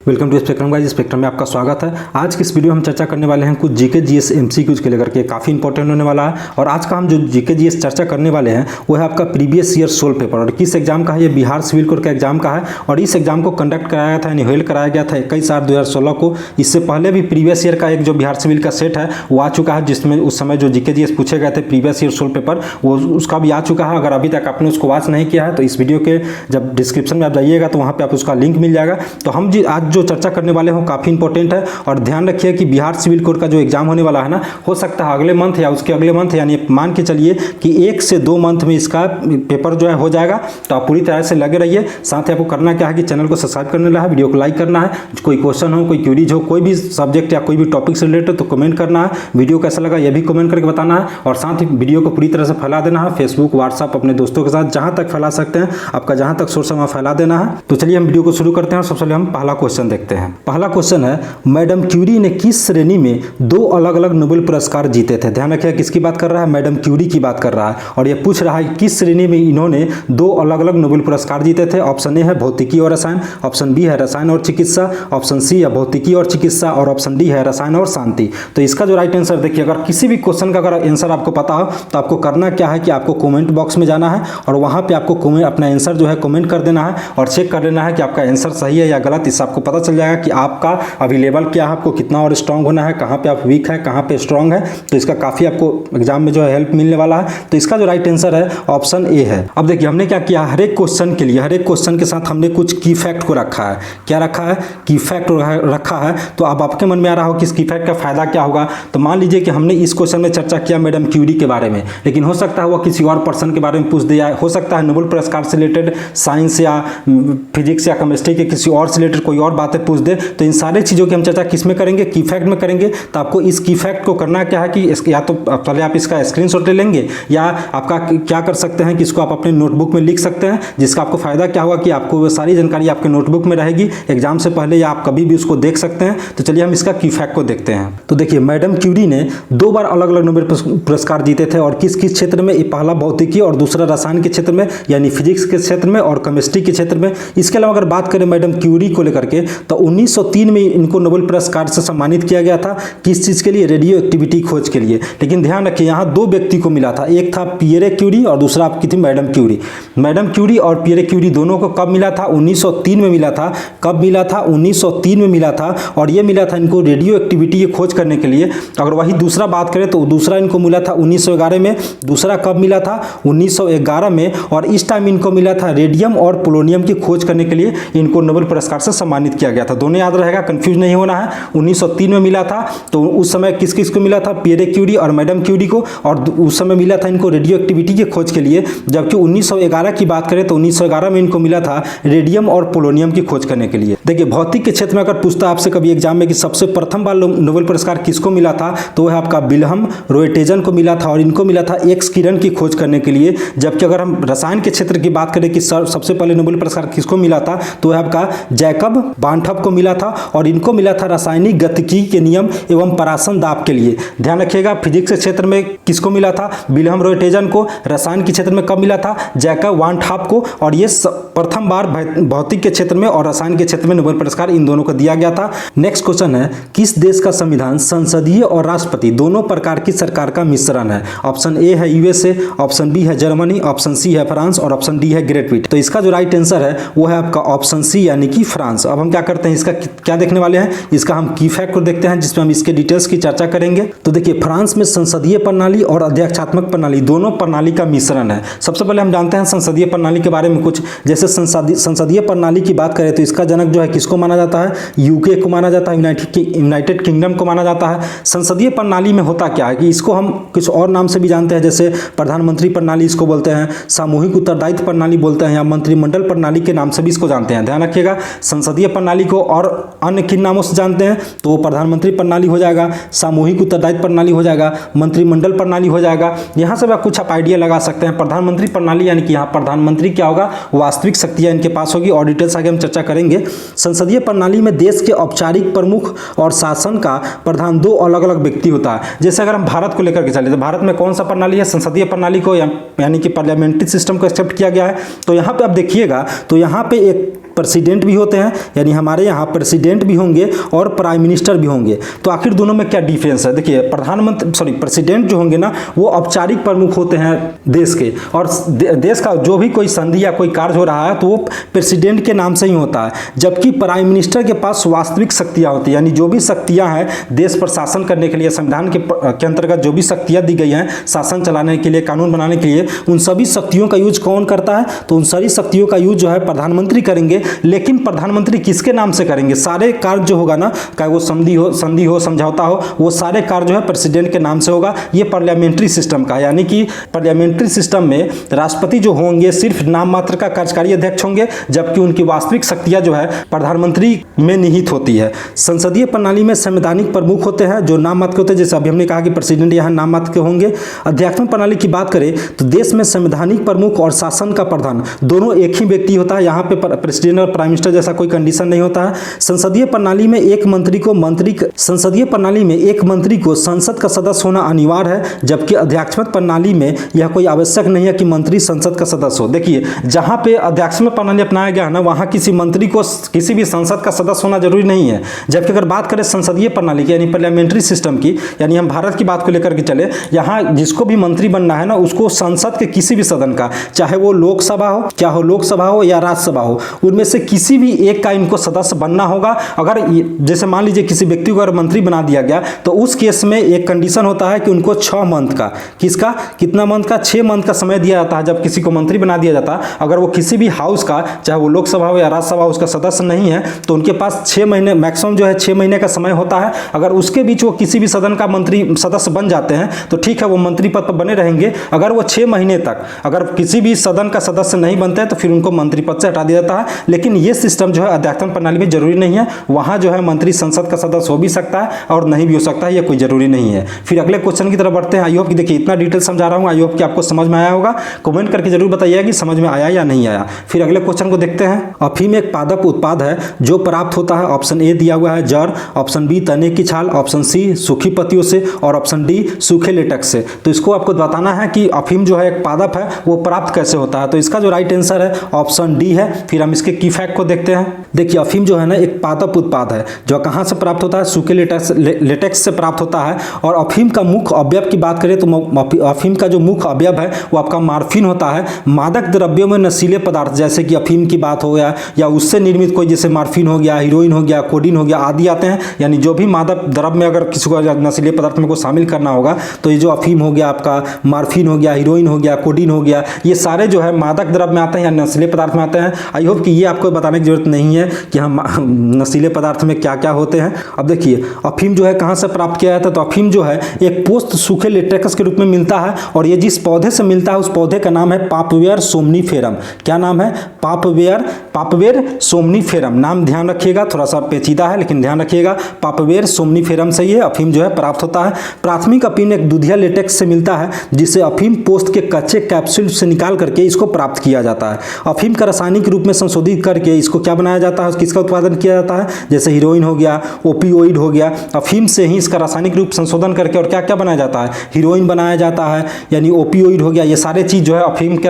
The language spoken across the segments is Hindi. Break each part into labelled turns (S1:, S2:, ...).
S1: Welcome to Spectrum guys. Spectrum में आपका स्वागत है। आज की इस वीडियो में हम चर्चा करने वाले हैं कुछ जीके जीएस एमसीक्यूज के लेकर के, काफ़ी इंपॉर्टेंट होने वाला है। और आज का हम जो जीके जीएस चर्चा करने वाले हैं वो है आपका प्रीवियस ईयर सोल पेपर। और किस एग्जाम का है? ये बिहार सिविल कोड का एग्जाम का है। और इस एग्जाम को कंडक्ट कराया गया था, यानी होल्ड कराया गया था 21/8/2016 को। इससे पहले भी प्रीवियस ईयर का एक जो बिहार सिविल का सेट है वो आ चुका है, जिसमें उस समय जो जीके जीएस पूछे गए थे प्रीवियस ईयर सोल पेपर, वो उसका भी आ चुका है। अगर अभी तक आपने उसको वॉच नहीं किया है तो इस वीडियो के जब डिस्क्रिप्शन में आप जाइएगा तो वहाँ पर आप उसका लिंक मिल जाएगा। तो हम आज जो चर्चा करने वाले हैं काफ़ी इंपॉर्टेंट है। और ध्यान रखिए कि बिहार सिविल कोड का जो एग्जाम होने वाला है ना, हो सकता है अगले मंथ या उसके अगले मंथ, यानी मान के चलिए कि 1 से 2 मंथ में इसका पेपर जो है हो जाएगा। तो आप पूरी तरह से लगे रहिए। साथ ही आपको करना क्या है कि चैनल को सब्सक्राइब करना है, वीडियो को लाइक करना है। कोई क्वेश्चन हो, कोई क्यूरीज हो, कोई भी सब्जेक्ट या कोई भी टॉपिक से रिलेटेड तो कमेंट करना है। वीडियो कैसा लगा ये भी कमेंट करके बताना है। और साथ ही वीडियो को पूरी तरह से फैला देना है, फेसबुक, व्हाट्सअप, अपने दोस्तों के साथ जहाँ तक फैला सकते हैं, आपका जहाँ तक सोर्स है वहाँ फैला देना है। तो चलिए हम वीडियो को शुरू करते हैं। सबसे पहले हम पहला क्वेश्चन देखते हैं। पहला क्वेश्चन है, मैडम क्यूरी ने किस श्रेणी में 2 अलग अलग नोबेल पुरस्कार जीते थे? ध्यान रखिए किसकी बात कर रहा है, मैडम क्यूरी की बात कर रहा है। और ये पूछ रहा है किस श्रेणी में इन्होंने 2 अलग अलग नोबेल पुरस्कार जीते थे। ऑप्शन ए है भौतिकी और रसायन, ऑप्शन बी है रसायन और चिकित्सा, ऑप्शन सी है भौतिकी और चिकित्सा, और ऑप्शन डी है रसायन और शांति। तो इसका जो राइट आंसर देखिए, अगर किसी भी क्वेश्चन का अगर आंसर आपको पता हो तो आपको करना क्या है कि आपको कमेंट बॉक्स में जाना है और वहाँ पे आपको अपना आंसर जो है कमेंट कर देना है और चेक कर लेना है कि आपका आंसर सही है या गलत। इससे आपको पता चल जाएगा कि आपका अभी लेवल क्या है, आपको कितना और स्ट्रांग होना है, कहाँ पे आप वीक है, कहाँ पे स्ट्रांग है। तो इसका काफ़ी आपको एग्जाम में जो है हेल्प मिलने वाला है। तो इसका जो राइट आंसर है ऑप्शन ए है। अब देखिए हमने क्या किया, हर एक क्वेश्चन के लिए, हर एक क्वेश्चन के साथ हमने कुछ की फैक्ट को रखा है। क्या रखा है? की फैक्ट रखा है। तो अब आपके मन में आ रहा हो कि इस की फैक्ट का फायदा क्या होगा। तो मान लीजिए कि हमने इस क्वेश्चन में चर्चा किया मैडम क्यूरी के बारे में, लेकिन हो सकता है वो किसी और पर्सन के बारे में पूछ दिया, हो सकता है नोबेल पुरस्कार से रिलेटेड साइंस या फिजिक्स या केमिस्ट्री के किसी और से रिलेटेड कोई और बातें पूछ दे। तो इन सारी चीज़ों की हम चर्चा किस में करेंगे? की फैक्ट में करेंगे। तो आपको इस की फैक्ट को करना क्या है कि या तो पहले आप इसका स्क्रीनशॉट ले लेंगे, या आपका क्या कर सकते हैं कि इसको आप अपने नोटबुक में लिख सकते हैं। जिसका आपको फायदा क्या होगा कि आपको वो सारी जानकारी आपके नोटबुक में रहेगी एग्जाम से पहले, या आप कभी भी उसको देख सकते हैं। तो चलिए हम इसका की फैक्ट को देखते हैं। तो देखिए मैडम क्यूरी ने 2 बार अलग अलग नोबेल पुरस्कार जीते थे। और किस किस क्षेत्र में? पहला भौतिकी और दूसरा रसायन के क्षेत्र में, यानी फिजिक्स के क्षेत्र में और केमिस्ट्री के क्षेत्र में। इसके अलावा अगर बात करें मैडम क्यूरी को लेकर के, तो 1903 में इनको नोबेल पुरस्कार से सम्मानित किया गया था। किस चीज़ के लिए? रेडियो एक्टिविटी खोज के लिए। लेकिन ध्यान रखिए यहाँ 2 व्यक्ति को मिला था, एक था पियरे क्यूरी और दूसरा आपकी थी मैडम क्यूरी। मैडम क्यूरी और पियरे क्यूरी दोनों को कब मिला था? 1903 में मिला था। कब मिला था? 1903 में मिला था। और ये मिला था इनको रेडियो एक्टिविटी की खोज करने के लिए। अगर वही दूसरा बात करें तो दूसरा इनको मिला था 1911 में। दूसरा कब मिला था? 1911 में। और इस टाइम इनको मिला था रेडियम और पोलोनियम की खोज करने के लिए इनको नोबेल पुरस्कार से सम्मानित किया गया था। दोनों याद रहेगा, कंफ्यूज नहीं होना है। 1903 में मिला था। तो उस समय किस किस को मिला था? पियरे क्यूरी और मैडम क्यूरी को। और उस समय मिला था इनको रेडियो एक्टिविटी की खोज के लिए। जबकि 1911 की बात करें तो 1911 में इनको मिला था रेडियम और पोलोनियम की खोज करने के लिए। देखिए भौतिक के क्षेत्र में अगर पूछता आपसे कभी एग्जाम में कि सबसे प्रथम बार नोबेल पुरस्कार किसको मिला था, तो वह आपका विल्हम रोएटेजन को मिला था। और इनको मिला था एक्स किरण की खोज करने के लिए। जबकि अगर हम रसायन के क्षेत्र की बात करें कि सबसे पहले नोबेल पुरस्कार किसको मिला था, तो वह आपका जैकब बांठफ को मिला था। और इनको मिला था रासायनिक गतिकी के नियम एवं परासन दाब के लिए। ध्यान रखिएगा फिजिक्स के क्षेत्र में किसको मिला था? विल्हम रोएटेजन को। रसायन के क्षेत्र में कब मिला था? जैकब बांठफ को। और ये प्रथम बार भौतिक के क्षेत्र में और रसायन के क्षेत्र में नोबेल पुरस्कार इन दोनों को दिया गया था। नेक्स्ट क्वेश्चन है, किस देश का संविधान संसदीय और राष्ट्रपति दोनों प्रकार की सरकार का मिश्रण है? ऑप्शन ए है यूएसए, ऑप्शन बी है जर्मनी, ऑप्शन सी है फ्रांस और ऑप्शन डी है ग्रेट ब्रिटेन। तो इसका जो राइट आंसर है वो है आपका ऑप्शन सी, यानी कि फ्रांस। अब हम क्या करते हैं, इसका क्या देखने वाले हैं? इसका हम की फैक्ट को देखते हैं, जिसमें हम इसके डिटेल्स की चर्चा करेंगे। तो देखिए फ्रांस में संसदीय प्रणाली और अध्यक्षात्मक प्रणाली दोनों प्रणाली का मिश्रण है। सबसे पहले हम जानते हैं संसदीय प्रणाली के बारे में कुछ। जैसे संसदीय प्रणाली की बात करें तो इसका जनक जो है किसको माना जाता है? यूके को माना जाता है, यूनाइटेड किंगडम को माना जाता है। संसदीय प्रणाली में होता क्या है कि इसको हम कुछ और नाम से भी जानते हैं, जैसे प्रधानमंत्री प्रणाली इसको बोलते हैं, सामूहिक उत्तरदायित्व प्रणाली बोलते हैं, या मंत्रिमंडल प्रणाली के नाम से भी इसको जानते हैं। ध्यान रखिएगा संसदीय प्रणाली को और अन्य किन नामों से जानते हैं, तो प्रधानमंत्री प्रणाली हो जाएगा, सामूहिक उत्तरदायित्व प्रणाली हो जाएगा, मंत्रिमंडल प्रणाली हो जाएगा। यहाँ से कुछ आप आइडिया लगा सकते हैं। प्रधानमंत्री प्रणाली यानी कि यहाँ प्रधानमंत्री क्या होगा, वास्तविक शक्तियाँ इनके पास होगी। और डिटेल्स आगे हम चर्चा करेंगे। संसदीय प्रणाली में देश के औपचारिक प्रमुख और शासन का प्रधान 2 अलग अलग व्यक्ति होता है। जैसे अगर हम भारत को लेकर के चले तो भारत में कौन सा प्रणाली है? संसदीय प्रणाली को यानी कि पार्लियामेंट्री सिस्टम को एक्सेप्ट किया गया है। तो यहाँ पे आप देखिएगा तो यहाँ पे एक प्रेसिडेंट भी होते हैं, यानी हमारे यहाँ प्रेसिडेंट भी होंगे और प्राइम मिनिस्टर भी होंगे। तो आखिर दोनों में क्या डिफरेंस है? देखिए प्रेसिडेंट जो होंगे ना वो औपचारिक प्रमुख होते हैं देश के, और देश का जो भी कोई संधि या कोई कार्य हो रहा है तो वो प्रेसिडेंट के नाम से ही होता है। जबकि प्राइम मिनिस्टर के पास वास्तविक शक्तियां होती हैं, यानी जो भी शक्तियां हैं देश पर शासन करने के लिए, संविधान के अंतर्गत जो भी शक्तियां दी गई हैं शासन चलाने के लिए, कानून बनाने के लिए, उन सभी शक्तियों का यूज कौन करता है? तो उन सारी शक्तियों का यूज जो है प्रधानमंत्री करेंगे। लेकिन प्रधानमंत्री किसके नाम से करेंगे? सारे कार्य जो होगा ना, चाहे वो संधि हो समझौता हो, वो सारे कार्य जो है प्रेसिडेंट के नाम से होगा। ये पार्लियामेंट्री सिस्टम का, यानी कि पार्लियामेंट्री सिस्टम में राष्ट्रपति जो होंगे सिर्फ नाम मात्र का कार्यकारी अध्यक्ष होंगे, जबकि उनकी वास्तविक शक्तियां जो है प्रधानमंत्री में निहित होती है। संसदीय प्रणाली में संवैधानिक प्रमुख होते हैं जो नाम मात्र के होते हैं, जैसे अभी हमने कहा कि प्रेसिडेंट यहाँ नाम मात्र के होंगे। अध्यात्मक प्रणाली की बात करें तो देश में संवैधानिक प्रमुख और शासन का प्रधान दोनों एक ही व्यक्ति होता है। यहाँ पे प्रेसिडेंट और प्राइम मिनिस्टर जैसा कोई कंडीशन नहीं होता है। संसदीय प्रणाली में एक मंत्री को संसद का सदस्य होना अनिवार्य है, जबकि अध्यात्मक प्रणाली में यह कोई आवश्यक नहीं है कि मंत्री संसद का सदस्य हो। देखिए जहां पे अध्यात्मक प्रणाली अपनाया गया है ना, वहां किसी मंत्री को किसी भी संसद का सदस्य होना जरूरी नहीं है। जबकि अगर बात करें संसदीय प्रणाली की, यानी पार्लियामेंट्री सिस्टम की, यानी हम भारत की बात को लेकर के चले, यहाँ जिसको भी मंत्री बनना है ना उसको संसद के किसी भी सदन का, चाहे वो लोकसभा हो या राज्यसभा हो, उनमें से किसी भी एक का इनको सदस्य बनना होगा। अगर जैसे मान लीजिए किसी व्यक्ति को अगर मंत्री बना दिया गया तो उस केस में एक कंडीशन होता है कि उनको 6 मंथ का, कितना मंथ का? 6 मंथ का समय दिया जाता है जब किसी को मंत्री बना दिया जाता है। अगर वो किसी भी हाउस का, चाहे वो लोकसभा हो या राज्यसभा उसका सदस्य नहीं है, तो उनके पास 6 महीने मैक्सिमम जो है 6 महीने का समय होता है। अगर उसके बीच वो किसी भी सदन का मंत्री सदस्य बन जाते हैं तो ठीक है, वो मंत्री पद पर बने रहेंगे। अगर वो 6 महीने तक अगर किसी भी सदन का सदस्य नहीं बनते हैं तो फिर उनको मंत्री पद से हटा दिया जाता है। लेकिन ये सिस्टम जो है अध्यात्मक प्रणाली में जरूरी नहीं है। वहां जो है मंत्री संसद का सदस्य हो भी सकता है और नहीं भी हो सकता है, ये कोई जरूरी नहीं है। फिर अगले क्वेश्चन की तरफ बढ़ते हैं। आई होप कि देखिए इतना डिटेल समझा रहा हूं, आई होप कि आपको समझ में आया होगा। कमेंट करके जरूर बताइएगा कि समझ में आया या नहीं आया। फिर अगले क्वेश्चन को देखते हैं। अफीम एक पादप उत्पाद है जो प्राप्त होता है, ऑप्शन ए दिया हुआ है जड़, ऑप्शन बी तने की छाल, ऑप्शन सी सूखी पत्तियों से और ऑप्शन डी सूखे लेटेक्स से। तो इसको आपको बताना है कि अफीम जो है एक पादप है वो प्राप्त कैसे होता है। तो इसका जो राइट आंसर है ऑप्शन डी है। फिर हम इसके की फैक्ट को देखते हैं। देखिए अफीम जो है ना एक पादप उत्पाद है जो कहाँ से प्राप्त होता है? सूखे लेटेक्स से प्राप्त होता है। और अफीम का मुख्य अवयव की बात करें तो अफीम का जो मुख्य अवयव है वो आपका मार्फिन होता है। मादक द्रव्यों में नशीले पदार्थ जैसे कि अफीम की बात हो गया या उससे निर्मित कोई जैसे मार्फिन हो गया, हीरोइन हो गया, कोडीन हो गया आदि आते हैं। यानी जो भी मादक द्रव्य में अगर किसी को नशीले पदार्थ में को शामिल करना होगा तो ये जो अफीम हो गया, आपका मार्फिन हो गया, हीरोइन हो गया, कोडीन हो गया, ये सारे जो है मादक द्रव्य में आते हैं या नशीले पदार्थ में आते हैं। आई होप कि ये आपको बताने की जरूरत नहीं है कि हम नशीले पदार्थ में क्या क्या होते हैं। अब देखिए अफीम जो है कहाँ से प्राप्त किया जाता है? तो अफीम जो है एक पोस्त सूखे लेटेक्स के रूप में मिलता है और ये जिस पौधे से मिलता है उस पौधे का नाम है पापवेयर सोमनीफेरम। क्या नाम है? पापवेयर सोमनीफेरम। नाम ध्यान रखिएगा, थोड़ा सा पेचीदा है लेकिन ध्यान रखिएगा। पापवेयर सोमनीफेरम से ये अफीम जो है प्राप्त होता है। प्राथमिक अफीम एक दूधिया लेटेक्स से मिलता है जिसे अफीम पोस्त के कच्चे कैप्सूल से निकाल करके इसको प्राप्त किया जाता है। अफीम का रासायनिक रूप में संशोधित करके इसको क्या बनाया जाता है, किसका उत्पादन किया जाता है? जैसे हीरोइन हो गया, ओपियोइड हो गया, अफीम से ही इसका रासायनिक रूप संशोधन करके और क्या क्या बनाया जाता है? हीरोइन बनाया जाता है, यानी ओपियोइड हो गया। ये सारे चीज जो है अफीम के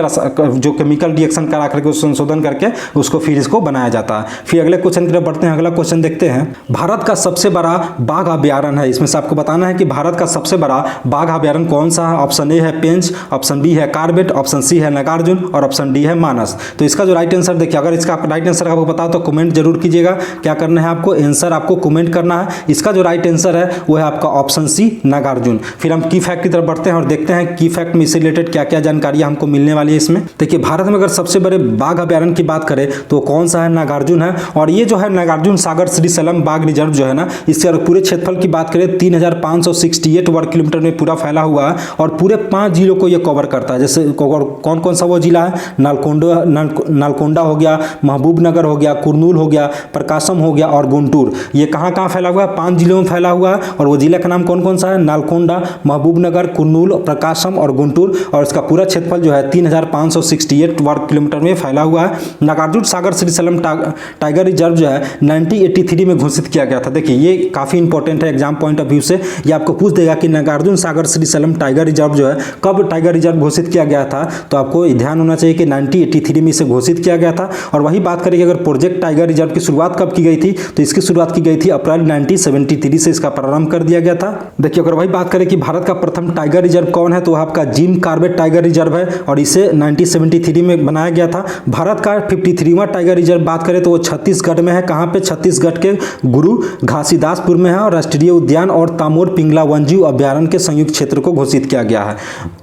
S1: जो केमिकल रिएक्शन करा करके संशोधन करके उसको फिर इसको बनाया जाता है। फिर अगले क्वेश्चन की तरफ बढ़ते हैं। अगला क्वेश्चन देखते हैं। भारत का सबसे बड़ा बाघ अभ्यारण्य है, इसमें से आपको बताना है कि भारत का सबसे बड़ा बाघ अभ्यारण्य कौन सा है। ऑप्शन ए है पेंच, ऑप्शन बी है कार्बेट, ऑप्शन सी है नागार्जुन और ऑप्शन डी है मानस। तो इसका जो राइट आंसर देखिए, अगर इसका राइट आंसर आपको पता हो तो कमेंट जरूर कीजिएगा। क्या करना है आपको? आंसर आपको कमेंट करना है। इसका जो राइट आंसर है वो है आपका ऑप्शन सी नागार्जुन। फिर हम की फैक्ट की तरफ बढ़ते हैं और देखते हैं की फैक्ट में इससे रिलेटेड क्या क्या जानकारियां हमको मिलने वाली है इसमें। देखिए भारत में अगर सबसे बड़े बाघ अभ्यारण्य की बात करें तो कौन सा है? नागार्जुन है। और ये जो है नागार्जुन सागर श्रीशैलम बाघ रिजर्व जो है ना, इसके अगर पूरे क्षेत्रफल की बात करें 3568 वर्ग किलोमीटर में पूरा फैला हुआ है और पूरे 5 जिलों को ये कवर करता है। जैसे कौन कौन सा वो जिला है? नालकोंडा हो गया, महबूबनगर हो गया, कुरनूल हो गया, प्रकाशम हो गया और गुंटूर। ये कहाँ कहाँ फैला हुआ है? 5 जिलों में फैला हुआ है। और वो जिला का नाम कौन कौन सा है? नालकोंडा, महबूबनगर, कुरनूल, प्रकाशम और गुंटूर। और इसका पूरा क्षेत्रफल जो है 3568 वर्ग किलोमीटर में फैला हुआ है। नागार्जुन सागर श्रीशैलम टाइगर रिजर्व जो है 1983 में घोषित किया गया था। देखिए ये काफी इंपॉर्टेंट है एग्जाम पॉइंट ऑफ व्यू से। ये आपको पूछ देगा कि नागार्जुन सागर श्रीशैलम टाइगर रिजर्व जो है कब टाइगर रिजर्व घोषित किया गया था। तो आपको ध्यान होना चाहिए कि 1983 में इसे घोषित किया गया था। और वही वही बात करें कि अगर प्रोजेक्ट टाइगर रिजर्व की शुरुआत कब की गई थी, तो इसकी शुरुआत की गई थी अप्रैल 1973 से इसका प्रारंभ कर दिया गया था। देखिए अगर वही बात करें कि भारत का प्रथम टाइगर रिजर्व कौन है, तो वह आपका जिम कॉर्बेट टाइगर रिजर्व है और इसे 1973 में बनाया गया था। भारत का 53वां टाइगर रिजर्व बात करें तो वो छत्तीसगढ़ में है। कहाँ पे? छत्तीसगढ़ के गुरु घासीदासपुर में है और राष्ट्रीय उद्यान और तामोर पिंगला वन्यजीव अभ्यारण्य के संयुक्त क्षेत्र को घोषित किया गया है।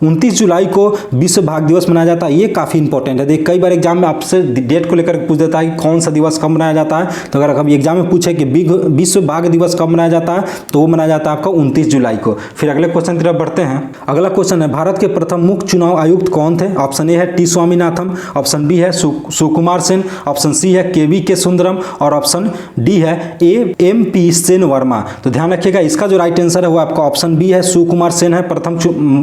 S1: 29 जुलाई को विश्व बाघ दिवस मनाया जाता है। ये काफी इंपॉर्टेंट है। कई बार एग्जाम में आपसे डेट को लेकर पूछ देता है कि कौन सा दिवस कब मनाया जाता है। तो अगर कभी एग्जाम में पूछे कि विश्व बाघ दिवस कब मनाया जाता है, तो वो मनाया जाता है आपका 29 जुलाई को। फिर अगले क्वेश्चन की तरफ बढ़ते हैं। अगला क्वेश्चन है, भारत के प्रथम मुख्य चुनाव आयुक्त कौन थे? ऑप्शन ए है टी स्वामीनाथन, ऑप्शन बी है सुकुमार सेन, ऑप्शन सी है केवी के सुंदरम और ऑप्शन डी है एम पी सेन वर्मा। तो ध्यान रखिएगा, इसका जो राइट आंसर है वो आपका ऑप्शन बी है, सुकुमार सेन है प्रथम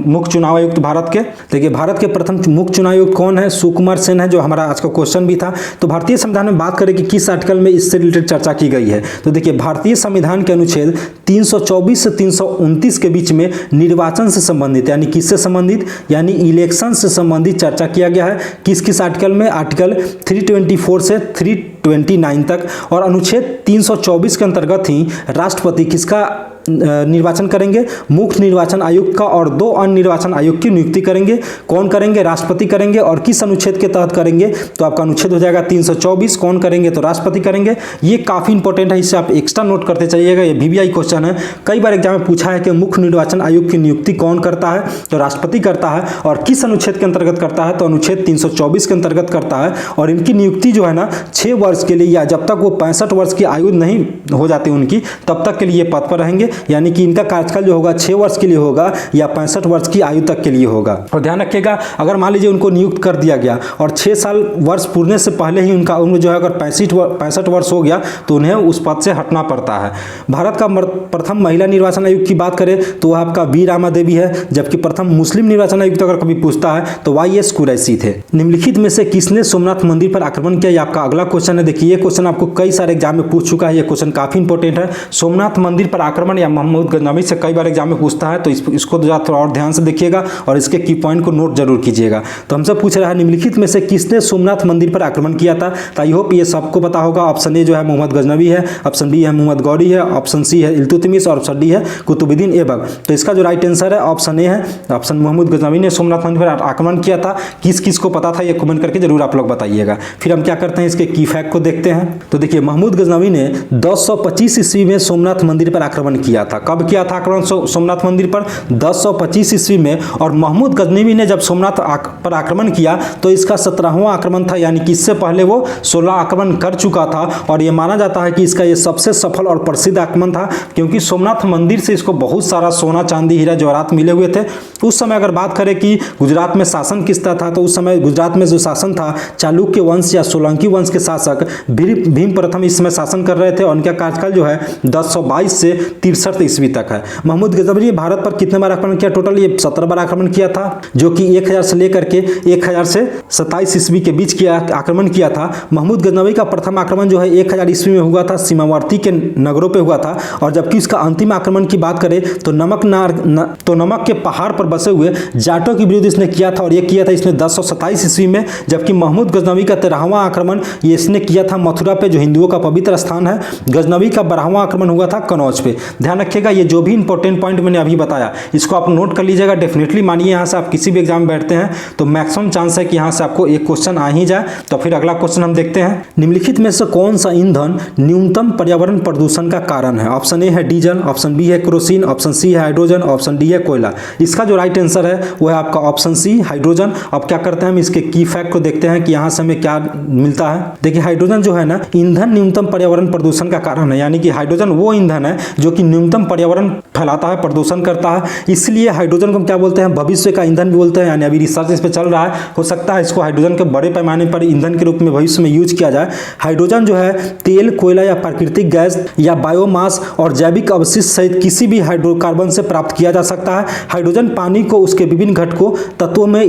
S1: मुख्य चुनाव आयुक्त भारत के। देखिए भारत के प्रथम मुख्य चुनाव आयुक्त कौन है? सुकुमार सेन है, जो हमारा आज का क्वेश्चन भी था। तो भारतीय संविधान में बात करें कि किस आर्टिकल में इससे रिलेटेड चर्चा की गई है, तो देखिए भारतीय संविधान के अनुच्छेद 324 से 329 के बीच में निर्वाचन से संबंधित, यानी किससे संबंधित, यानी इलेक्शन से संबंधित चर्चा किया गया है। किस किस आर्टिकल में? आर्टिकल 324 से 329 तक। और अनुच्छेद 324 के अंतर्गत ही राष्ट्रपति किसका निर्वाचन करेंगे? मुख्य निर्वाचन आयुक्त का और 2 अन्य निर्वाचन आयुक्त की नियुक्ति करेंगे। कौन करेंगे? राष्ट्रपति करेंगे। और किस अनुच्छेद के तहत करेंगे? तो आपका अनुच्छेद हो जाएगा 324। कौन करेंगे? तो राष्ट्रपति करेंगे। ये काफी इंपॉर्टेंट है, इसे आप एक्स्ट्रा नोट करते चलिएगा। ये VVI क्वेश्चन है, कई बार एग्जाम में पूछा है कि मुख्य निर्वाचन आयुक्त की नियुक्ति कौन करता है, तो राष्ट्रपति करता है। और किस अनुच्छेद के अंतर्गत करता है? तो अनुच्छेद 324 के अंतर्गत करता है। और इनकी नियुक्ति जो है ना 6 वर्ष के लिए, या जब तक वो 65 वर्ष की आयु नहीं हो जाती उनकी, तब तक के लिए पद पर रहेंगे। यानी कि इनका कार्यकाल जो होगा 6 वर्ष के लिए होगा या 65 वर्ष की आयु तक के लिए होगा। और ध्यान रखिएगा, अगर मान लीजिए उनको नियुक्त कर दिया गया और 6 साल वर्ष पूरने से पहले ही उनका उम्र जो है अगर 65 वर्ष हो गया, तो उन्हें उस पद से हटना पड़ता है। भारत का प्रथम महिला निर्वाचन आयुक्त की बात करें तो वह आपका वी रामा देवी है, जबकि प्रथम मुस्लिम निर्वाचन आयुक्त अगर कभी पूछता है तो YS कुरैशी थे। निम्नलिखित में से किसने सोमनाथ मंदिर पर आक्रमण किया? ये आपका अगला क्वेश्चन है। देखिए ये क्वेश्चन आपको कई सारे एग्जाम में पूछ चुका है, ये क्वेश्चन काफी इंपॉर्टेंट है। सोमनाथ मंदिर पर आक्रमण या महमूद गजनवी से कई बार एग्जाम में पूछता है, तो इसको थोड़ा और ध्यान से देखिएगा और इसके की पॉइंट को नोट जरूर कीजिएगा। तो हमसे पूछ रहा है निम्नलिखित में से किसने सोमनाथ मंदिर पर आक्रमण किया था? तो आई होप ये सबको पता होगा। ऑप्शन ए जो है मोहम्मद गजनवी है, ऑप्शन बी है मोहम्मद गौरी है, ऑप्शन सी है इल्तुतमिश और ऑप्शन डी है कुतुबुद्दीन ऐबक। तो इसका जो राइट आंसर है ऑप्शन ए है, ऑप्शन मोहम्मद गजनवी ने सोमनाथ मंदिर पर आक्रमण किया था। किस किस को पता था ये कमेंट करके जरूर आप लोग बताइएगा। फिर हम क्या करते हैं, इसके की फैक्ट को देखते हैं। तो देखिए महमूद गजनवी ने 1025 ईस्वी में सोमनाथ मंदिर पर आक्रमण किया था। कब किया था आक्रमण सोमनाथ मंदिर पर? 1025 ईस्वी में। और महमूद गजनवी ने जब सोमनाथ पर आक्रमण किया तो इसका 17वां आक्रमण था, यानी कि इससे पहले वो 16 आक्रमण कर चुका था। और ये माना जाता है कि इसका ये सबसे सफल और प्रसिद्ध आक्रमण था, क्योंकि सोमनाथ मंदिर से इसको बहुत सारा सोना चांदी हीरा जवाहरात मिले हुए थे। उस समय अगर बात करें कि गुजरात में शासन किसका था, तो उस समय गुजरात में जो शासन था चालुक्य वंश या सोलंकी वंश के शासक भीम प्रथम इस समय शासन कर रहे थे। और उनका कार्यकाल जो है 1022 से 63 ईस्वी तक है। महमूद गजनवी ने भारत पर कितने बार आक्रमण किया? टोटल ये 17 बार आक्रमण किया था, जो कि 1000 से लेकर के 1000 से 27 ईस्वी के बीच किया आक्रमण किया था। महमूद गजनवी का प्रथम आक्रमण जो है 1000 ईस्वी में हुआ था, सीमावर्ती के नगरों पे हुआ था। और जबकि इसका अंतिम आक्रमण की बात करें तो नमक के पहाड़ पर बसे हुए जाटों के विरुद्ध इसने किया था, और ये किया था इसने 1027 ईस्वी में। जबकि महमूद गजनवी का 13वां आक्रमण ये इसने किया था मथुरा पे, जो हिंदुओं का पवित्र स्थान है। गजनवी का 12वां आक्रमण हुआ था कनौज पे। ध्यान रखिएगा, ये जो भी इंपॉर्टेंट पॉइंट मैंने अभी बताया इसको आप नोट कर लीजिएगा। डेफिनेटली मानिए यहाँ से आप किसी भी एग्जाम में बैठते हैं तो मैक्सिमम चांस है कि यहाँ से आपको एक क्वेश्चन आ ही जाए। तो फिर अगला क्वेश्चन हम देखते हैं। निम्नलिखित में से कौन सा ईंधन न्यूनतम पर्यावरण प्रदूषण का कारण है? ऑप्शन ए है डीजल, ऑप्शन बी है केरोसिन, ऑप्शन सी है हाइड्रोजन, ऑप्शन डी है कोयला। इसका जो राइट आंसर है वो है आपका ऑप्शन सी हाइड्रोजन। अब क्या करते हैं, हम इसके की फैक्ट को देखते हैं कि यहाँ से हमें क्या मिलता है। देखिए हाइड्रोजन जो है ना ईंधन न्यूनतम पर्यावरण प्रदूषण का कारण है, यानी कि हाइड्रोजन वो ईंधन है जो कि न्यूनतम पर्यावरण फैलाता है, प्रदूषण करता है। इसलिए हाइड्रोजन को हम क्या बोलते हैं? भविष्य का ईंधन भी बोलते हैं। यानी अभी रिसर्च इस पर चल रहा है, हो सकता है इसको हाइड्रोजन के बड़े पैमाने पर ईंधन के रूप में भविष्य में यूज किया जाए। हाइड्रोजन जो है तेल, कोयला या प्राकृतिक गैस या बायोमास और जैविक अवशिष्ट सहित किसी भी हाइड्रोकार्बन से प्राप्त किया जा सकता है। हाइड्रोजन पानी को उसके विभिन्न घटकों तत्वों में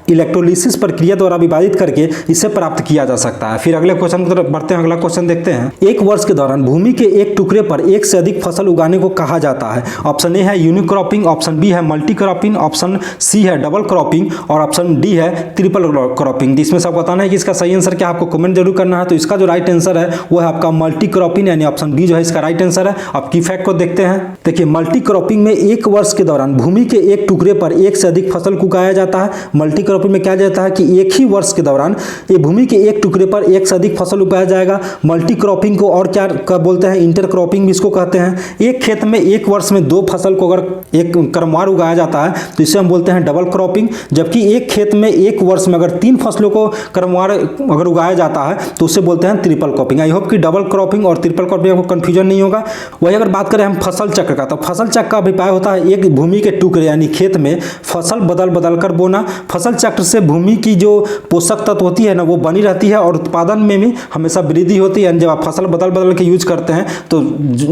S1: इलेक्ट्रोलिसिस प्रक्रिया द्वारा विभाजित करके इसे प्राप्त किया जा सकता है। फिर अगले क्वेश्चन की तरफ बढ़ते हैं। अगला क्वेश्चन देखते हैं। एक वर्ष के दौरान भूमि के एक टुकड़े पर एक से अधिक फसल उगाने को कहा जाता है? ऑप्शन ए है यूनिक्रॉपिंग, ऑप्शन बी है मल्टी क्रॉपिंग, ऑप्शन सी है डबल क्रॉपिंग और ऑप्शन डी है ट्रिपल क्रॉपिंग। इसमें सब बताना है कि इसका सही आंसर क्या, आपको कमेंट जरूर करना है। तो इसका जो राइट आंसर है वो है आपका मल्टी क्रॉपिंग, यानी ऑप्शन बी जो है इसका राइट आंसर है। अब की फैक्ट को देखते हैं। देखिए मल्टी क्रॉपिंग में एक वर्ष के दौरान भूमि के एक टुकड़े पर एक से अधिक फसल को उगाया जाता है। मल्टी क्रॉपिंग में क्या जाता है कि एक ही वर्ष के दौरान ये भूमि के एक टुकड़े पर एक से अधिक फसल उगाया जाएगा। मल्टी क्रॉपिंग को और क्या बोलते हैं, इंटर क्रॉपिंग भी इसको कहते हैं। एक खेत में एक वर्ष में दो फसल को अगर एक क्रमवार उगाया जाता है तो इसे हम बोलते हैं डबल क्रॉपिंग। जबकि एक खेत में एक वर्ष में अगर तीन फसलों को क्रमवार अगर उगाया जाता है तो उसे बोलते हैं ट्रिपल क्रॉपिंग। आई होप कि डबल क्रॉपिंग और ट्रिपल क्रॉपिंग को कंफ्यूजन नहीं होगा। वही अगर बात करें हम फसल चक्र का, तो फसल चक्र का अभिप्राय होता है एक भूमि के टुकड़े यानी खेत में फसल बदल बदल कर बोना। फसल चक्र से भूमि की जो पोषक तत्व होती है ना वो बनी रहती है और उत्पादन में भी हमेशा वृद्धि होती है। जब आप फसल बदल बदल के यूज करते हैं तो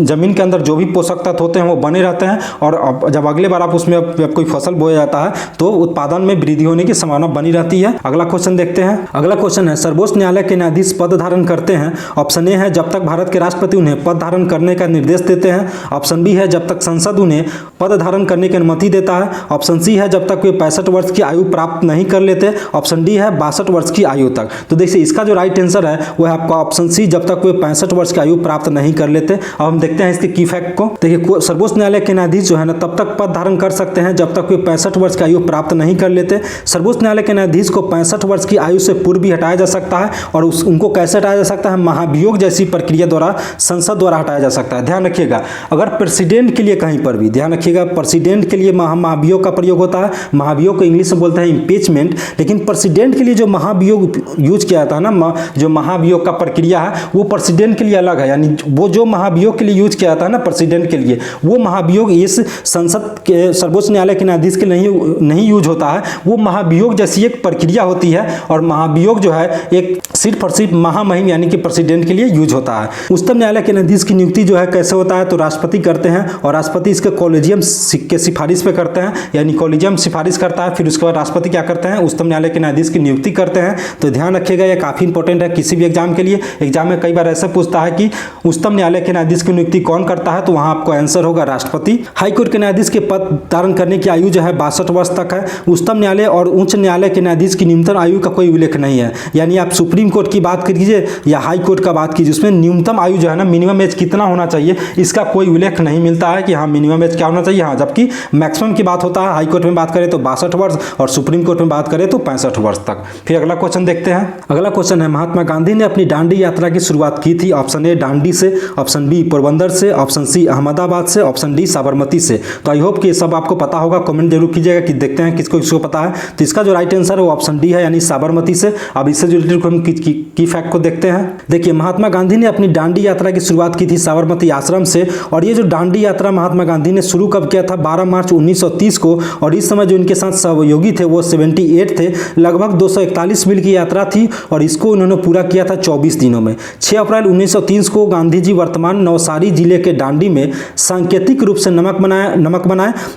S1: जमीन के अंदर जो भी पोषक तत्व होते हैं वो बने रहते हैं और जब अगले बार आप उसमें कोई फसल बोया जाता है तो उत्पादन में वृद्धि होने की संभावना बनी रहती है। अगला क्वेश्चन देखते हैं। अगला क्वेश्चन है सर्वोच्च न्यायालय के न्यायाधीश पद धारण करते हैं। ऑप्शन ए है जब तक भारत के राष्ट्रपति उन्हें पद धारण करने का निर्देश देते हैं। ऑप्शन बी है जब तक संसद उन्हें पद धारण करने की अनुमति देता है। ऑप्शन सी है जब तक वे 65 वर्ष की आयु प्राप्त नहीं कर लेते। ऑप्शन डी है 62 वर्ष की आयु तक। तो देखिए इसका जो राइट आंसर है वो है आपका ऑप्शन सी, जब तक वे 65 वर्ष की आयु प्राप्त नहीं कर लेते। अब हम देखते हैं इसके की फैक्ट को। देखिए सर्वोच्च न्यायालय के न्यायाधीश जो है ना तब तक पद धारण कर सकते हैं जब तक वे 65 वर्ष की आयु प्राप्त नहीं कर लेते। सर्वोच्च न्यायालय के न्यायाधीश को 65 वर्ष की आयु से पूर्व भी हटाया जा सकता है और उनको कैसे हटाया जा सकता है, महाभियोग जैसी प्रक्रिया द्वारा संसद द्वारा हटाया जा सकता है। ध्यान रखिएगा, अगर प्रेसिडेंट के लिए कहीं पर भी, ध्यान रखिएगा प्रेसिडेंट के लिए महाभियोग का प्रयोग होता है। महाभियोग को इंग्लिश में बोलते हैं इम्पीचमेंट, लेकिन प्रेसिडेंट के लिए जो महाभियोग यूज किया जाता है ना, जो महाभियोग का प्रक्रिया है वो प्रेसिडेंट के लिए अलग है। यानी वो जो महाभियोग के लिए यूज किया जाता है ना प्रेसिडेंट के लिए, वो महाभियोग इस संसद के सर्वोच्च न्यायालय के न्यायाधीश के नहीं यूज होता है। वो महाभियोग जैसी एक प्रक्रिया होती है और महाभियोग जो है एक सिर्फ और सिर्फ महामहिम यानी कि प्रेसिडेंट के लिए यूज होता है। उच्चतम न्यायालय के न्यायाधीश की नियुक्ति जो है कैसे होता है, तो राष्ट्रपति करते हैं और राष्ट्रपति इसके कॉलेजियम के सिफारिश पे करते हैं, यानी कॉलेजियम सिफारिश करता है, फिर उसके बाद राष्ट्रपति क्या करते हैं, उच्चतम न्यायालय के न्यायाधीश की नियुक्ति करते हैं। तो ध्यान रखिएगा ये काफी इंपॉर्टेंट है किसी भी एग्जाम के लिए। एग्जाम में कई बार ऐसे पूछता है कि उच्चतम न्यायालय के न्यायाधीश की नियुक्ति कौन करता है, तो वहां आपको आंसर होगा राष्ट्रपति। हाईकोर्ट के न्यायाधीश के पद धारण करने की आयु जो है 62 वर्ष तक है। उच्चतम न्यायालय और उच्च न्यायालय के न्यायाधीश की न्यूनतम आयु का कोई उल्लेख नहीं है। यानी आप सुप्रीम कोर्ट की बात कीजिए या हाई कोर्ट का बात कीजिए, उसमें न्यूनतम आयु जो है ना मिनिमम एज कितना होना चाहिए इसका कोई उल्लेख नहीं मिलता है कि हाँ मिनिमम एज क्या होना चाहिए। हाँ, जबकि मैक्सिमम की बात होता है हाई कोर्ट में बात करें तो 62 वर्ष और सुप्रीम कोर्ट में बात करें तो 65 वर्ष तक। फिर अगला क्वेश्चन देखते हैं। अगला क्वेश्चन है महात्मा गांधी ने अपनी दांडी यात्रा की शुरुआत की थी। ऑप्शन ए दांडी से, ऑप्शन बी पोरबंदर से, ऑप्शन सी अहमदाबाद से, ऑप्शन डी साबरमती से। तो आई होप कि सब आपको पता होगा, कमेंट जरूर कीजिएगा कि देखते हैं किसको किसको पता है। तो इसका जो राइट आंसर है वो ऑप्शन डी है, यानी साबरमती से। अब इससे रिलेटेड हम की फैक्ट को देखते हैं। देखिए महात्मा गांधी ने अपनी दांडी यात्रा की शुरुआत की थी साबरमती आश्रम से और ये जो दांडी यात्रा महात्मा गांधी ने शुरू कब किया था, 12 मार्च 1930 को। और इस समय जो इनके साथ सहयोगी थे वो 78 थे। लगभग 241 मील की यात्रा थी और इसको उन्होंने पूरा किया था 24 दिनों में। 6 अप्रैल 1930 को गांधी जी वर्तमान नवसारी जिले के दांडी में सांकेतिक रूप से नमक बनाए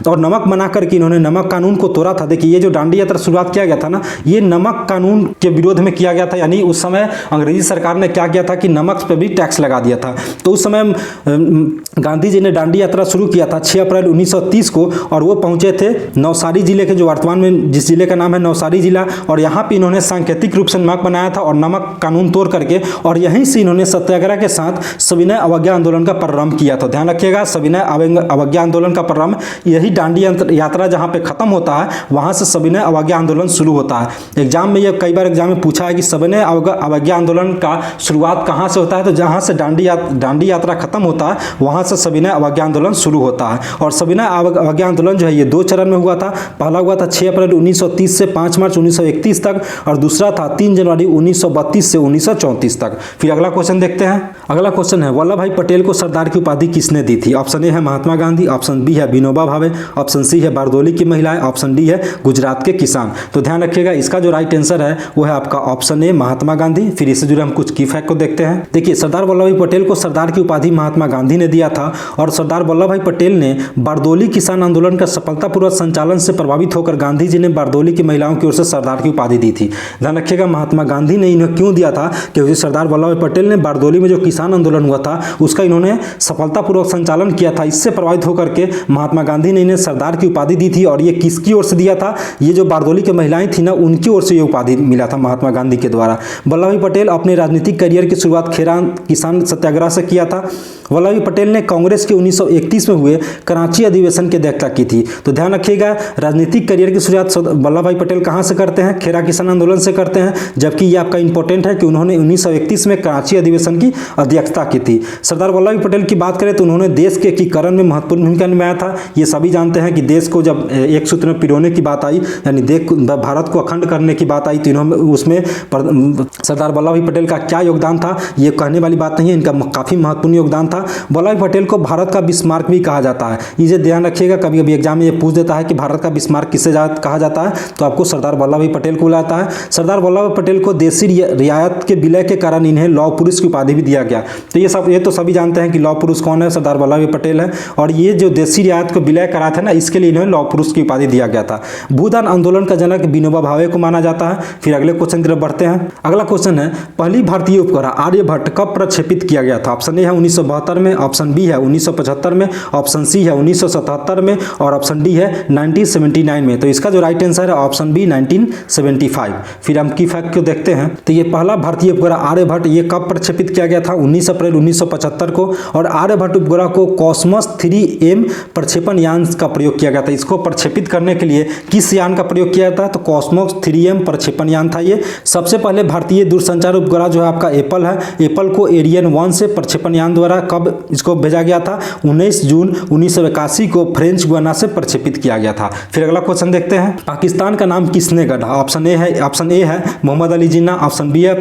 S1: और नमक बना करके इन्होंने नमक कानून को तोड़ा था। देखिए ये जो दांडी यात्रा शुरुआत किया गया था ना, ये नमक कानून के विरोध में किया गया था। यानी उस समय अंग्रेजी सरकार ने क्या किया था कि नमक पे भी टैक्स लगा दिया था। तो उस समय गांधी जी ने दांडी यात्रा शुरू किया था 6 अप्रैल 1930 को और वो पहुंचे थे नवसारी जिले के, जो वर्तमान में जिस जिले का नाम है नवसारी जिला। और यहाँ पे इन्होंने सांकेतिक रूप से नमक बनाया था और नमक कानून तोड़ करके, और यहीं से इन्होंने सत्याग्रह के साथ सविनय अवज्ञा आंदोलन का प्रारंभ किया था। ध्यान रखिएगा, सविनय अवज्ञा आंदोलन का प्रारंभ, यही दांडी यात्रा जहाँ पे खत्म होता है वहाँ से सविनय अवज्ञा आंदोलन शुरू होता है। एग्जाम में ये कई बार एग्जाम में पूछा है कि सविनय अवज्ञा आंदोलन का शुरुआत कहाँ से होता है, तो जहाँ से दांडी यात्रा खत्म होता है वहाँ से सविनय अवज्ञा आंदोलन शुरू होता है। और सविनय अवज्ञा आंदोलन जो है ये 2 चरण में हुआ था। पहला हुआ था 6 अप्रैल 1930 से 5 मार्च 1931 तक और दूसरा था 3 जनवरी 1932 से 1934 तक। फिर अगला क्वेश्चन देखते हैं। अगला क्वेश्चन है वल्लभ भाई पटेल को सरदार की उपाधि किसने दी थी। ऑप्शन ए है महात्मा गांधी, ऑप्शन बी है विनोबा भावे, ऑप्शन सी है बारदोली की महिलाएं, ऑप्शन डी है गुजरात के किसान। तो ध्यान रखिएगा इसका जो राइट आंसर है वो है आपका ऑप्शन ए महात्मा गांधी। फिर इससे जुड़े हम कुछ की फैक्ट को देखते हैं। देखिए सरदार वल्लभ भाई पटेल को सरदार की उपाधि महात्मा गांधी ने दिया था और सरदार वल्लभ भाई पटेल ने बारदोली किसान आंदोलन का सफलतापूर्वक संचालन से प्रभावित होकर गांधी जी ने बारदोली की महिलाओं की ओर से सरदार की उपाधि दी थी। ध्यान रखिएगा महात्मा गांधी ने इन्हें क्यों दिया था, क्योंकि सरदार वल्लभ भाई पटेल ने बारदोली में जो किसान आंदोलन हुआ था उसका इन्होंने सफलतापूर्वक सफलतापूर्वक संचालन किया था, इससे प्रभावित होकर के महात्मा गांधी ने इन्हें सरदार की उपाधि दी थी। और ये किसकी ओर से दिया था? ये जो बारदोली की महिलाएं थी ना, उनकी ओर से ये उपाधि मिला था महात्मा गांधी के द्वारा। वल्लभ भाई पटेल अपने राजनीतिक करियर की शुरुआत खेरा किसान सत्याग्रह से किया था। वल्लभ भाई पटेल ने कांग्रेस के 1931 में हुए कराची अधिवेशन की अध्यक्षता की थी। तो ध्यान रखिएगा, राजनीतिक करियर की शुरुआत वल्लभ भाई पटेल कहां से करते हैं? खेरा किसान आंदोलन से करते हैं। जबकि ये आपका इंपॉर्टेंट है कि उन्होंने 1931 में कराची अधिवेशन की अध्यक्षता की थी। सरदार वल्लभ भाई पटेल की बात करें तो उन्होंने देश के एकीकरण में महत्वपूर्ण भूमिका निभाया था। ये सभी जानते हैं कि देश को जब एक सूत्र में पिरोने की बात आई, यानी भारत को अखंड करने की बात आई, तो इन्होंने उसमें सरदार वल्लभ भाई पटेल का क्या योगदान था ये कहने वाली बात नहीं है, इनका काफी महत्वपूर्ण योगदान था। वल्लभ भाई पटेल को भारत का बिस्मार्क भी कहा जाता है। इसे ध्यान रखिएगा, कभी कभी एग्जाम में ये पूछ देता है कि भारत का बिस्मार्क किसे कहा जाता है, तो आपको सरदार वल्लभ भाई पटेल को बुलाता है। सरदार वल्लभ भाई पटेल को देसी रियायत के विलय के कारण इन्हें लौह पुरुष की उपाधि भी दिया गया। तो ये तो सभी जानते हैं कि लौह पुरुष कौन है? सरदार वल्लभ भाई पटेल है। और ये जो देसी रियायत को विलय करा था ना, इसके लिए इन्हें लौह पुरुष की उपाधि दिया गया था। भूदान आंदोलन का जनक विनोबा भावे को माना जाता है। फिर अगले क्वेश्चन की तरफ बढ़ते हैं। अगला क्वेश्चन है, पहली भारतीय उपग्रह आर्यभट्ट कब प्रक्षेपित किया गया था? ऑप्शन ए है 1972 में, ऑप्शन बी है 1975 में, ऑप्शन सी है 1977 में और ऑप्शन डी है 1979 में। तो इसका जो राइट आंसर है ऑप्शन बी 1975। फिर हम की फैक्ट को देखते हैं। तो ये पहला भारतीय उपग्रह आर्यभट्ट ये कब प्रक्षेपित किया गया था? 19 अप्रैल 1975 को। और आर्यभट्ट उपग्रह को कॉस्मोस 3M प्रक्षेपण यान का प्रयोग किया गया था। इसको प्रक्षेपित करने के लिए किस यान का प्रयोग किया था? तो कॉस्मोस 3M प्रक्षेपण यान था ये। सबसे पहले भारतीय दूरसंचार उपग्रह जो है आपका एप्पल है। एप्पल को एरियन 1 से प्रक्षेपण यान द्वारा कब इसको भेजा गया था? 19 जून 1981 को फ्रेंच गुयाना से प्रक्षेपित किया गया था। फिर अगला क्वेश्चन देखते हैं, पाकिस्तान का नाम किसने गढ़ा? ऑप्शन ए है मोहम्मद अली जिन्ना, ऑप्शन बी है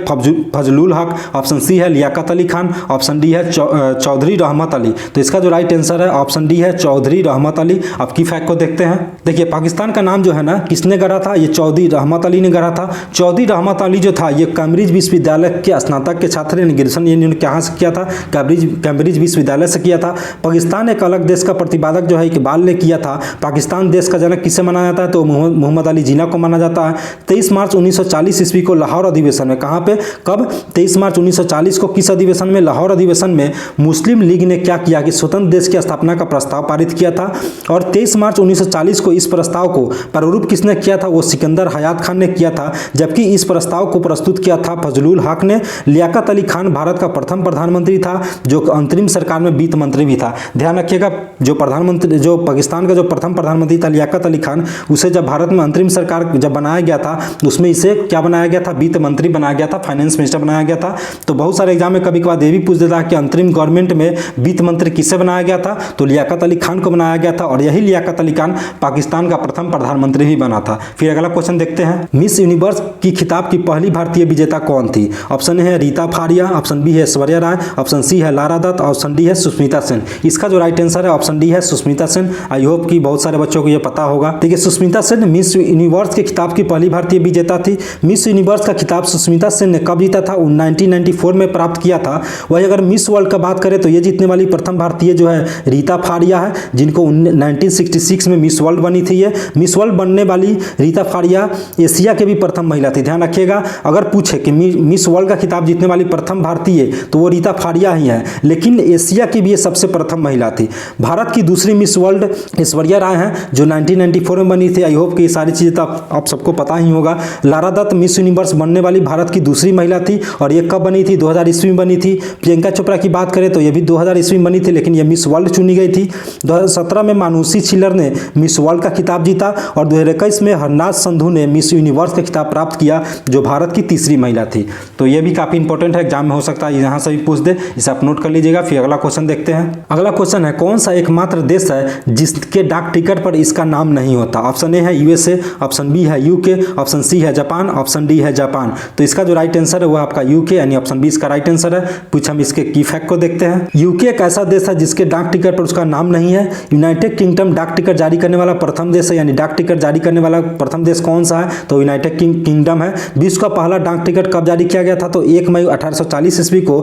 S1: फजलुल हक, ऑप्शन सी है लियाकत अली खान, ऑप्शन डी है चौधरी रहमत अली। तो इसका जो राइट आंसर है ऑप्शन डी है चौधरी रहमत अली। अब की फैक्ट को देखते हैं। देखिए, पाकिस्तान का नाम जो है ना किसने गढ़ा था? ये चौधरी रहमत अली ने गढ़ा था। चौधरी रहमत अली जो था ये कैम्ब्रिज विश्वविद्यालय के स्नातक के छात्र ने ग्रेजुएशन इन्होंने कहाँ से किया था? कैम्ब्रिज विश्वविद्यालय से किया था। पाकिस्तान एक अलग देश का प्रतिपादक जो है इकबाल ने किया था। पाकिस्तान देश का जनक किसे माना जाता है? तो मोहम्मद अली जिन्ना को माना जाता है। 23 मार्च 1940 ईस्वी को लाहौर अधिवेशन में, कहाँ पे कब? 23 मार्च 1940 को किस अधिवेशन में? लाहौर अधिवेशन में मुस्लिम लीग ने क्या किया कि स्वतंत्र देश की स्थापना का प्रस्ताव पारित किया था। और 23 मार्च 1940 को इस प्रस्ताव को प्रारूप किसने किया था? वो सिकंदर हयात खान ने किया था। जबकि इस प्रस्ताव को प्रस्तुत किया था फजलुल हक ने। लियाकत अली खान भारत का प्रथम प्रधानमंत्री था जो अंतरिम सरकार में वित्त मंत्री भी था। ध्यान रखिएगा, जो पाकिस्तान का जो प्रथम प्रधानमंत्री था लियाकत अली खान, उसे जब भारत में अंतरिम सरकार जब बनाया गया था उसमें इसे क्या बनाया गया था? वित्त मंत्री बनाया गया था, फाइनेंस मिनिस्टर बनाया गया था। तो बहुत सारे एग्जाम में कभी कभार ये भी पूछ देता है कि अंतरिम गवर्नमेंट में वित्त मंत्री किसे बनाया गया था? तो लियाकत अली खान को बनाया गया था। और यही लियाकत अली खान पाकिस्तान का प्रथम प्रधानमंत्री भी बना था। फिर अगला क्वेश्चन देखते हैं, मिस यूनिवर्स की खिताब की पहली भारतीय विजेता कौन थी? ऑप्शन ए है रीता फारिया, ऑप्शन बी है ऐश्वर्या राय, ऑप्शन सी है लारा दत्त, ऑप्शन डी है सुष्मिता सेन। इसका जो राइट आंसर है ऑप्शन डी है सुष्मिता सेन। आई होप कि बहुत सारे बच्चों को यह पता होगा। देखिए, सुष्मिता सेन मिस यूनिवर्स के खिताब की पहली भारतीय विजेता थी। मिस यूनिवर्स का खिताब सुष्मिता सेन ने कब जीता था? 1994 में प्राप्त किया था। वही अगर मिस वर्ल्ड का बात करें तो ये जीतने वाली प्रथम भारतीय जो है रीता फारिया है, जिनको 1966 में मिस वर्ल्ड बनी थी। ये मिस वर्ल्ड बनने वाली रीता फारिया एशिया के भी प्रथम महिला थी। ध्यान रखिएगा, अगर पूछे कि मिस वर्ल्ड का खिताब जीतने वाली प्रथम भारतीय तो वो रीता फारिया ही है, लेकिन एशिया की भी ये सबसे प्रथम महिला थी। भारत की दूसरी मिस वर्ल्ड ऐश्वर्या राय हैं जो 1994 में बनी थी। आई होप कि ये सारी चीज़ें तो आप सबको पता ही होगा। लारा दत्त मिस यूनिवर्स बनने वाली भारत की दूसरी महिला थी और ये कब बनी थी? 2000 ईस्वी में बनी थी। प्रियंका चोपड़ा की बात करें तो ये भी 2000 ईस्वी में बनी थी, लेकिन ये मिस वर्ल्ड चुनी गई थी। 2017 में मानुषी छिल्लर ने मिस वर्ल्ड का खिताब जीता और 2021 में हरनाज संधू ने मिस यूनिवर्स का खिताब प्राप्त किया जो भारत की तीसरी महिला थी। तो ये भी काफी इंपॉर्टेंट है, एग्जाम में हो सकता है यहाँ से भी पूछ दे, इसे आप नोट कर लीजिएगा। फिर अगला क्वेश्चन देखते हैं। अगला क्वेश्चन है, कौन सा एकमात्र देश है जिसके डाक टिकट पर इसका नाम नहीं होता? ऑप्शन ए है यूएसए, ऑप्शन बी है यूके, ऑप्शन सी है जापान, ऑप्शन डी है जापान। तो इसका जो राइट आंसर है वो आपका यूके यानी ऑप्शन बी इसका राइट आंसर है। कुछ हम इसके की फैक्ट को देखते हैं। यूके एक ऐसा देश है जिसके डाक टिकट पर उसका नाम नहीं है। यूनाइटेड किंगडम डाक टिकट जारी करने वाला प्रथम देश है, यानी डाक टिकट जारी करने वाला प्रथम देश कौन सा है? तो यूनाइटेड किंगडम है। विश्व का पहला डाक टिकट कब जारी किया गया था? तो 1 मई 1840 ईस्वी को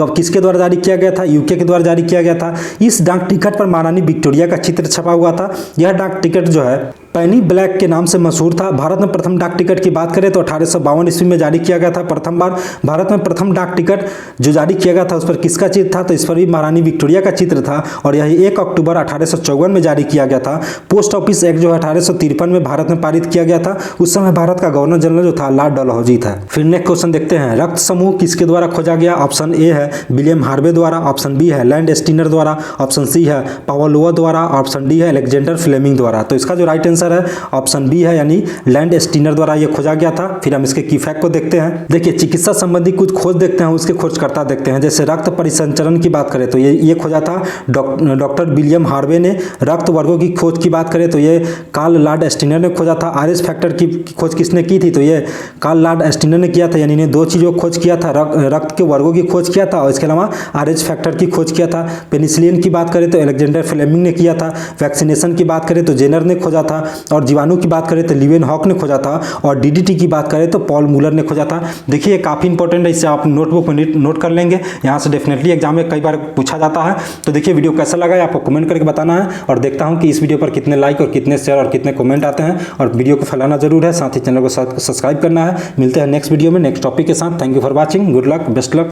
S1: किसके द्वारा जारी किया गया था? यूके के द्वारा जारी किया गया था। इस डाक टिकट पर महारानी विक्टोरिया का चित्र छपा हुआ था। यह डाक टिकट जो है पेनी ब्लैक के नाम से मशहूर था। भारत में प्रथम डाक टिकट की बात करें तो 1852 ईस्वी में जारी किया गया था। प्रथम बार भारत में प्रथम डाक टिकट जो जारी किया गया था उस पर किसका चित्र था, तो इस पर भी महारानी विक्टोरिया का चित्र था और यह 1 अक्टूबर 1854 में जारी किया गया था। पोस्ट ऑफिस एक्ट जो 1853 में भारत में पारित किया गया था। उस समय भारत का गवर्नर जनरल जो था लॉर्ड डलहौजी था। फिर नेक्स्ट क्वेश्चन देखते हैं, रक्त समूह किसके द्वारा खोजा गया। ऑप्शन ए है विलियम हार्वे द्वारा, ऑप्शन बी है लैंड स्टीनर द्वारा, ऑप्शन सी है पावलोवा द्वारा, ऑप्शन डी है अलेक्जेंडर फ्लेमिंग द्वारा। तो इसका जो राइट आंसर है ऑप्शन बी है, यानी लैंड स्टीनर द्वारा यह खोजा गया था। फिर हम इसके की फैक्ट को देखते हैं। देखिए चिकित्सा संबंधी कुछ खोज देखते हैं, उसके खोजकर्ता देखते हैं। जैसे रक्त परिसंचरण की बात करें तो ये खोजा था डॉक्टर विलियम हार्वे ने। रक्त वर्गों की खोज की बात करें तो ये कार्ल लॉर्ड स्टीनर ने खोजा था। आरएच फैक्टर की खोज किसने की थी, तो ये कार्ल लॉर्ड स्टीनर ने किया था। यानी इन्हें दो चीज़ों की खोज किया था, रक्त के वर्गों की खोज किया था और इसके अलावा आरएच फैक्टर की खोज किया था। पेनिसिलिन की बात करें तो अलेक्जेंडर फ्लेमिंग ने किया था। वैक्सीनेशन की बात करें तो जेनर ने खोजा था और जीवाणु की बात करें तो लीवेनहॉक ने खोजा था और डीडीटी की बात करें तो पॉल मूलर ने खोजा था। देखिए ये काफ़ी इंपॉर्टेंट है, इससे आप नोटबुक में नोट कर लेंगे, यहाँ से डेफिनेटली एग्जाम में कई बार पूछा जाता है। तो देखिए वीडियो कैसा लगा है आपको कमेंट करके बताना है और देखता हूँ कि इस वीडियो पर कितने लाइक और कितने शेयर और कितने कमेंट आते हैं और वीडियो को फैलाना जरूर है, साथ ही चैनल को सब्सक्राइब करना है। मिलते हैं नेक्स्ट वीडियो में नेक्स्ट टॉपिक के साथ। Thank you for watching, good luck, best luck.